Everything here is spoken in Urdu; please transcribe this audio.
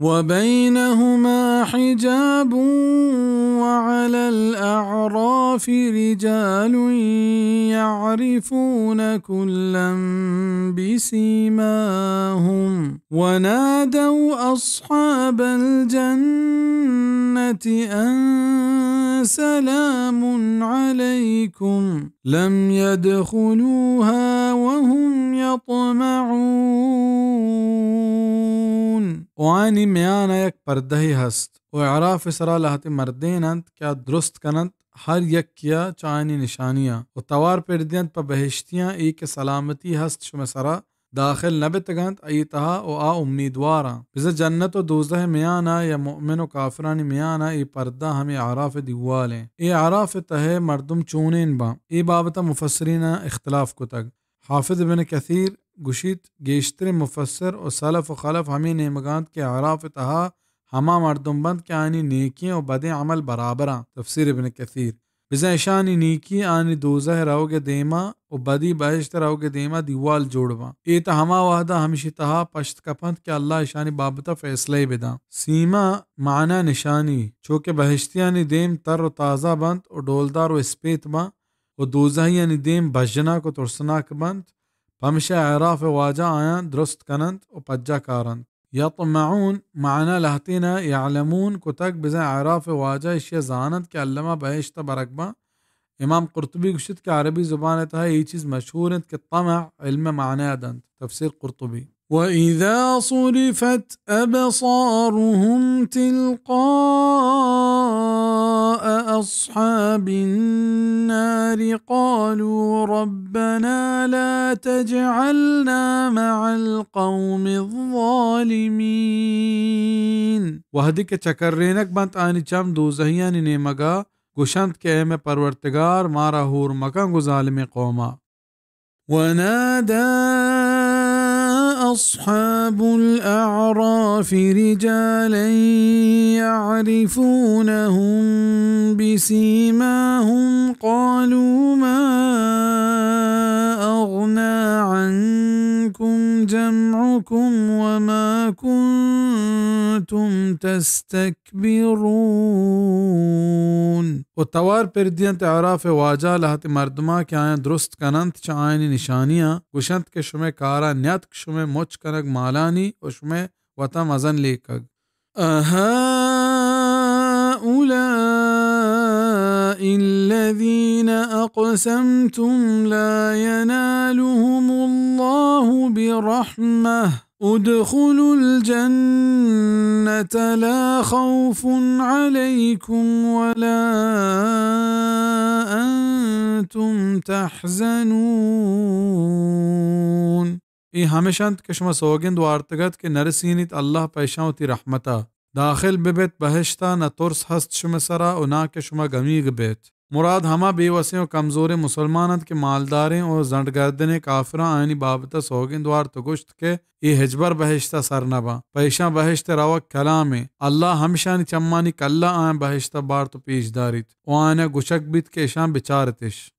وبينهما حجاب وعلى الأعراف رجال يعرفون كلا بسيماهم ونادوا أصحاب الجنة أن سلام عليكم لم يدخلوها وهم يطمعون. وانی میانا یک پرده هست و اعراف سرا لحت مردینند که درست کنند هر یک کیا چانی نشانیاں و توار پردیند پا بہشتیاں ای کے سلامتی ہست شم سرا داخل نبتگند ای تہا و آ امیدواراں بزا جنت و دوزہ میانا یا مؤمن و کافرانی میانا ای پردہ ہمیں اعراف دیوالیں ای اعراف تہے مردم چونین با ای بابتا مفسرین اختلاف کو تک حافظ ابن کثیر گشید گیشتر مفسر اور سلف و خلف ہمیں نیمگاند کے اعراف تہا ہما مردم بند کے آنی نیکیاں و بدیں عمل برابراں تفسیر ابن کثیر بزا اشانی نیکی آنی دوزہ روگ دیما و بدی بہشت روگ دیما دیوال جوڑوا ای تا ہما وحدہ ہمشی تہا پشت کپند کہ اللہ اشانی بابتا فیصلے بدا سیما معنی نشانی چونکہ بہشتیانی دیم تر و تازہ بند و ڈولدار و اسپیت با و دوزہ یعنی دیم بجنا کو ترسناک بند پمشہ اعراف واجہ آیاں درست کنند و پجا کارند یطمعون معنی لہتینا یعلمون کتک بزن اعراف واجہ اشیا زانند کہ علمہ بہشت برکبا امام قرطبی گشت کہ عربی زبان تہا یہ چیز مشہور ہے کہ طمع علم معنی دند تفسیر قرطبی وَإِذَا صُرِفَتْ أَبْصَارُهُمْ تِلْقَاءَ أَصْحَابِ النَّارِ قَالُوا رَبَّنَا لَا تَجْعَلْنَا مَعَ الْقَوْمِ الظَّالِمِينَ وحدی کے چکرینک بنت آنی چم دوزہیانی نیمگا گشند کے ایم پرورتگار مارا ہور مکن گو ظالم قوما وَنَادَى أصحاب الأعراف رجالا يعرفونهم بسيماهم قالوا ما أغنى عنكم جمعكم وما كنتم تستكبرون وتوار پردیانت اعراف واجہ لہت مردما کے آئیں درست کنند چاہائنی نشانیاں گشند کے شمیں کارا نیت شمیں مچ کنگ مالانی و شمیں وطا مزن لیکگ أهؤلاء الذين أقسمتم لا ينالهم الله برحمة ادخلوا الجنة لا خوف عليكم ولا أنتم تحزنون ای ہمیشند کہ شما سوگند وارتگت کہ نرسینیت اللہ پیشاوتی رحمتا داخل ببیت بہشتا نہ ترس ہست شما سرا و نہ کہ شما گمیگ بیت مراد ہما بے وسیں و کمزور مسلمانت کے مالداریں اور زنڈگردن کافراں آئینی بابتا سوگند وارت گشت کے ای ہجبر بہشتا سرنبا پیشاں بہشت روک کلامیں اللہ ہمشانی چمانی کلا آئیں بہشتا بار تو پیش داریت و آئینہ گشک بیت کے شان بچارتش